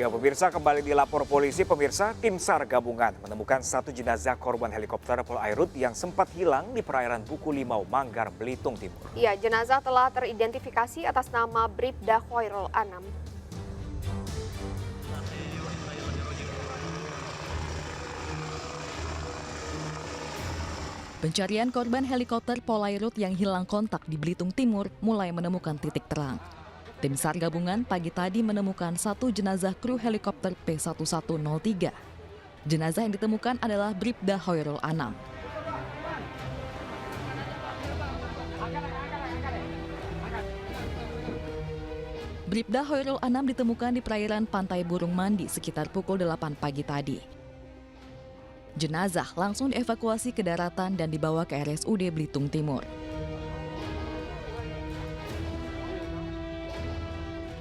Ya pemirsa, kembali dilapor polisi, pemirsa, tim SAR gabungan menemukan satu jenazah korban helikopter Polairut yang sempat hilang di perairan Buku Limau, Manggar, Belitung Timur. Ya, jenazah telah teridentifikasi atas nama Bribda Khairul Anam. Pencarian korban helikopter Polairut yang hilang kontak di Belitung Timur mulai menemukan titik terang. Tim SAR gabungan pagi tadi menemukan satu jenazah kru helikopter P1103. Jenazah yang ditemukan adalah Bribda Khairul Anam. Bribda Khairul Anam ditemukan di perairan Pantai Burung Mandi sekitar pukul 8 pagi tadi. Jenazah langsung dievakuasi ke daratan dan dibawa ke RSUD Belitung Timur.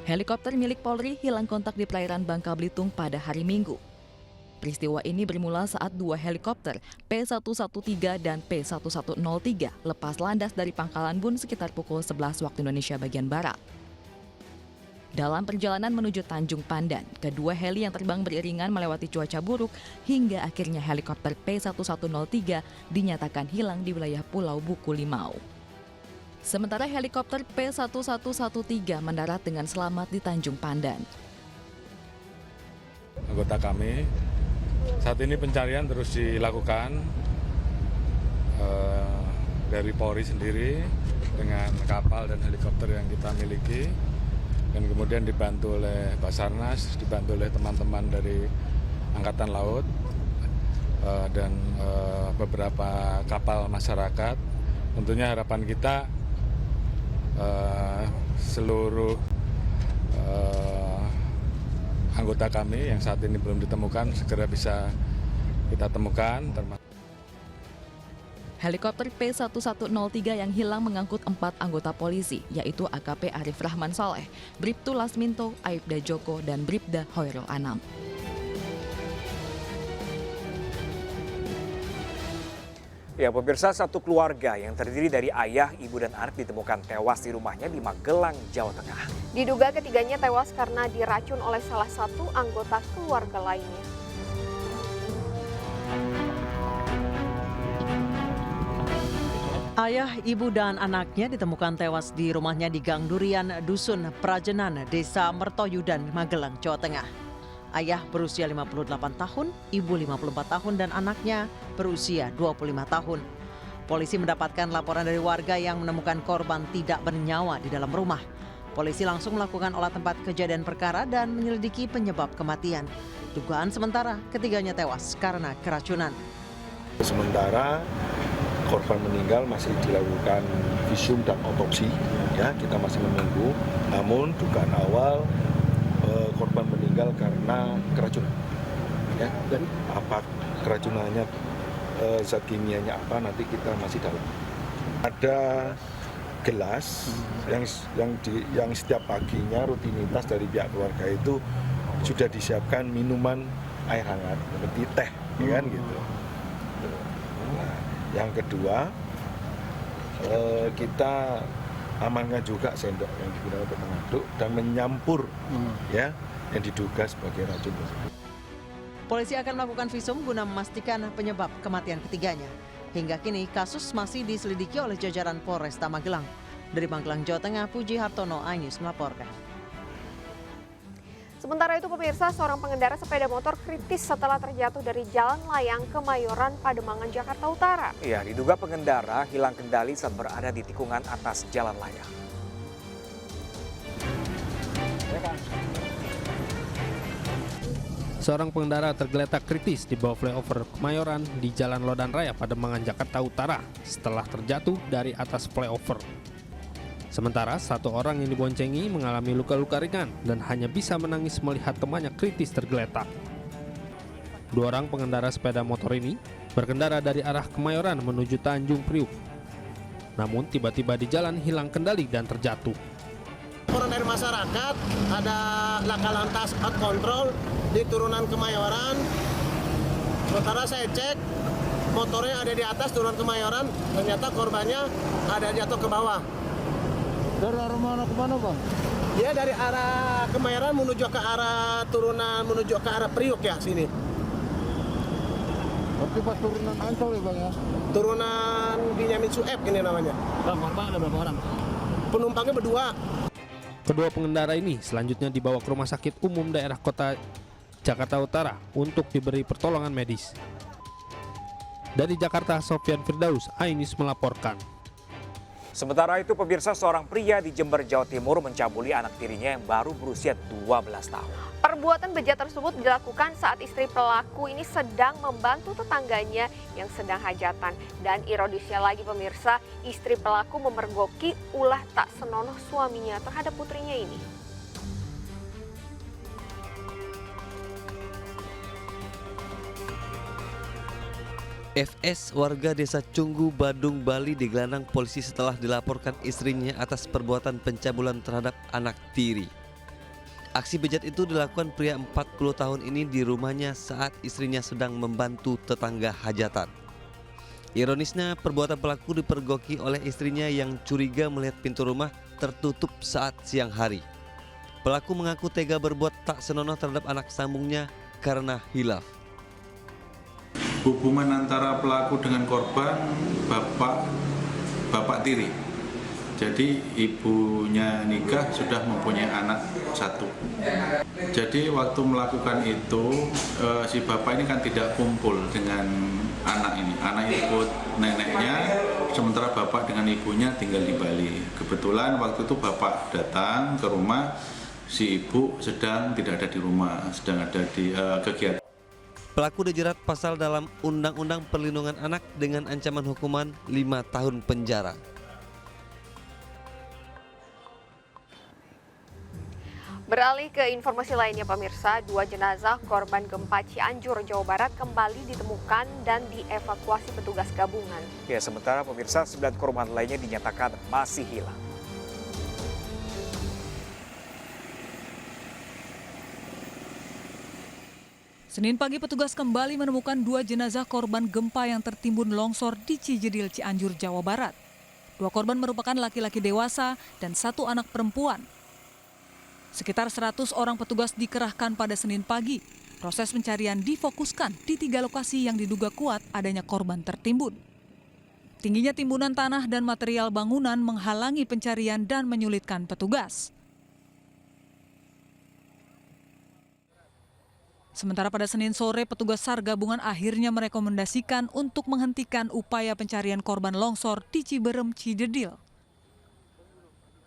Helikopter milik Polri hilang kontak di perairan Bangka Belitung pada hari Minggu. Peristiwa ini bermula saat dua helikopter P113 dan P1103 lepas landas dari Pangkalan Bun sekitar pukul 11 waktu Indonesia bagian Barat. Dalam perjalanan menuju Tanjung Pandan, kedua heli yang terbang beriringan melewati cuaca buruk hingga akhirnya helikopter P1103 dinyatakan hilang di wilayah Pulau Buku Limau. Sementara helikopter P1113 mendarat dengan selamat di Tanjung Pandan. Anggota kami saat ini pencarian terus dilakukan dari Polri sendiri dengan kapal dan helikopter yang kita miliki, dan kemudian dibantu oleh Basarnas, dibantu oleh teman-teman dari Angkatan Laut dan beberapa kapal masyarakat. Tentunya harapan kita seluruh anggota kami yang saat ini belum ditemukan segera bisa kita temukan. Helikopter P1103 yang hilang mengangkut 4 anggota polisi, yaitu AKP Arif Rahman Saleh, Bribtu Lasminto, Aibda Joko, dan Bribda Khairul Anam. Ya pemirsa, satu keluarga yang terdiri dari ayah, ibu, dan anak ditemukan tewas di rumahnya di Magelang, Jawa Tengah. Diduga ketiganya tewas karena diracun oleh salah satu anggota keluarga lainnya. Ayah, ibu, dan anaknya ditemukan tewas di rumahnya di Gang Durian, Dusun Prajenan, Desa Mertoyudan, Magelang, Jawa Tengah. Ayah berusia 58 tahun, ibu 54 tahun, dan anaknya berusia 25 tahun. Polisi mendapatkan laporan dari warga yang menemukan korban tidak bernyawa di dalam rumah. Polisi langsung melakukan olah tempat kejadian perkara dan menyelidiki penyebab kematian. Dugaan sementara ketiganya tewas karena keracunan. Sementara korban meninggal masih dilakukan visum dan otopsi, ya kita masih menunggu. Namun dugaan awal korban meninggal karena keracunan. Ya, dan apa keracunannya, zat kimianya apa nanti kita masih dalam. Ada gelas yang setiap paginya rutinitas dari pihak keluarga itu sudah disiapkan minuman air hangat seperti teh, ya kan gitu. Nah, yang kedua kita amankan juga sendok yang digunakan untuk mengaduk dan menyampur ya yang diduga sebagai racun tersebut. Polisi akan melakukan visum guna memastikan penyebab kematian ketiganya. Hingga kini kasus masih diselidiki oleh jajaran Polresta Magelang. Dari Magelang, Jawa Tengah, Puji Hartono, iNews melaporkan. Sementara itu pemirsa, seorang pengendara sepeda motor kritis setelah terjatuh dari Jalan Layang Kemayoran, Pademangan, Jakarta Utara. Ya, diduga pengendara hilang kendali saat berada di tikungan atas Jalan Layang. Seorang pengendara tergeletak kritis di bawah flyover Kemayoran di Jalan Lodan Raya, Pademangan, Jakarta Utara setelah terjatuh dari atas flyover. Sementara satu orang yang diboncengi mengalami luka-luka ringan dan hanya bisa menangis melihat temannya kritis tergeletak. Dua orang pengendara sepeda motor ini berkendara dari arah Kemayoran menuju Tanjung Priuk. Namun tiba-tiba di jalan hilang kendali dan terjatuh. Laporan dari masyarakat ada laka lantas out control di turunan Kemayoran. Sementara saya cek motornya ada di atas turunan Kemayoran, ternyata korbannya ada jatuh ke bawah. Dari arah mana ke mana, Bang? Dia dari arah Kemayoran menuju ke arah turunan menuju ke arah Priok ya sini. Berarti pas turunan Ancol ya, Bang ya? Turunan Binyamin Sueb ini namanya. Bang, korban ada berapa orang? Penumpangnya berdua. Kedua pengendara ini selanjutnya dibawa ke Rumah Sakit Umum Daerah Kota Jakarta Utara untuk diberi pertolongan medis. Dari Jakarta, Sofyan Firdaus, Ainis melaporkan. Sementara itu pemirsa, seorang pria di Jember, Jawa Timur mencabuli anak tirinya yang baru berusia 12 tahun. Perbuatan bejat tersebut dilakukan saat istri pelaku ini sedang membantu tetangganya yang sedang hajatan. Dan ironisnya lagi pemirsa, istri pelaku memergoki ulah tak senonoh suaminya terhadap putrinya ini. FS warga desa Cunggu, Badung, Bali digelandang polisi setelah dilaporkan istrinya atas perbuatan pencabulan terhadap anak tiri. Aksi bejat itu dilakukan pria 40 tahun ini di rumahnya saat istrinya sedang membantu tetangga hajatan. Ironisnya, perbuatan pelaku dipergoki oleh istrinya yang curiga melihat pintu rumah tertutup saat siang hari. Pelaku mengaku tega berbuat tak senonoh terhadap anak sambungnya karena hilaf. Hubungan antara pelaku dengan korban bapak tiri. Jadi ibunya nikah sudah mempunyai anak satu. Jadi waktu melakukan itu si bapak ini kan tidak kumpul dengan anak ini. Anak ikut neneknya, sementara bapak dengan ibunya tinggal di Bali. Kebetulan waktu itu bapak datang ke rumah, si ibu sedang tidak ada di rumah, sedang ada di kegiatan. Pelaku dijerat pasal dalam Undang-Undang Perlindungan Anak dengan ancaman hukuman 5 tahun penjara. Beralih ke informasi lainnya pemirsa, 2 jenazah korban gempa Cianjur, Jawa Barat kembali ditemukan dan dievakuasi petugas gabungan. Ya, sementara pemirsa 9 korban lainnya dinyatakan masih hilang. Senin pagi petugas kembali menemukan 2 jenazah korban gempa yang tertimbun longsor di Cijedil, Cianjur, Jawa Barat. 2 korban merupakan laki-laki dewasa dan 1 anak perempuan. Sekitar 100 orang petugas dikerahkan pada Senin pagi. Proses pencarian difokuskan di 3 lokasi yang diduga kuat adanya korban tertimbun. Tingginya timbunan tanah dan material bangunan menghalangi pencarian dan menyulitkan petugas. Sementara pada Senin sore, petugas SAR gabungan akhirnya merekomendasikan untuk menghentikan upaya pencarian korban longsor di Ciberem, Cijedil.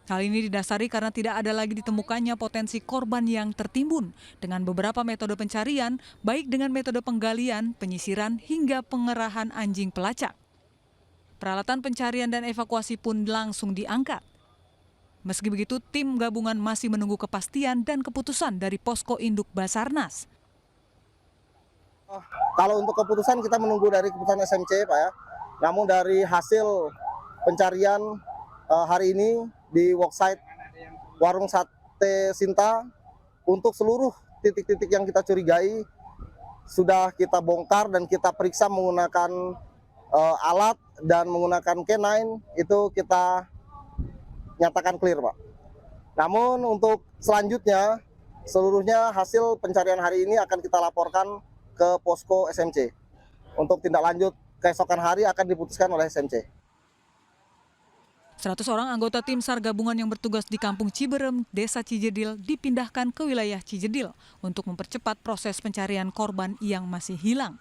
Hal ini didasari karena tidak ada lagi ditemukannya potensi korban yang tertimbun dengan beberapa metode pencarian, baik dengan metode penggalian, penyisiran, hingga pengerahan anjing pelacak. Peralatan pencarian dan evakuasi pun langsung diangkat. Meski begitu, tim gabungan masih menunggu kepastian dan keputusan dari Posko Induk Basarnas. Kalau untuk keputusan kita menunggu dari keputusan SMC, Pak ya. Namun dari hasil pencarian hari ini di worksite Warung Sate Sinta, untuk seluruh titik-titik yang kita curigai sudah kita bongkar dan kita periksa menggunakan alat dan menggunakan K9, itu kita nyatakan clear, Pak. Namun untuk selanjutnya seluruhnya hasil pencarian hari ini akan kita laporkan ke Posko SMC. Untuk tindak lanjut keesokan hari akan diputuskan oleh SMC. 100 orang anggota tim SAR gabungan yang bertugas di Kampung Ciberem, Desa Cijedil dipindahkan ke wilayah Cijedil untuk mempercepat proses pencarian korban yang masih hilang.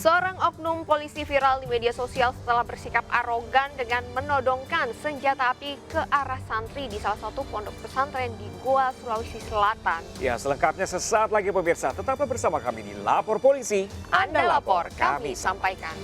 Seorang oknum polisi viral di media sosial setelah bersikap arogan dengan menodongkan senjata api ke arah santri di salah satu pondok pesantren di Goa, Sulawesi Selatan. Ya, selengkapnya sesaat lagi pemirsa. Tetaplah bersama kami di Lapor Polisi. Anda lapor, kami sampaikan.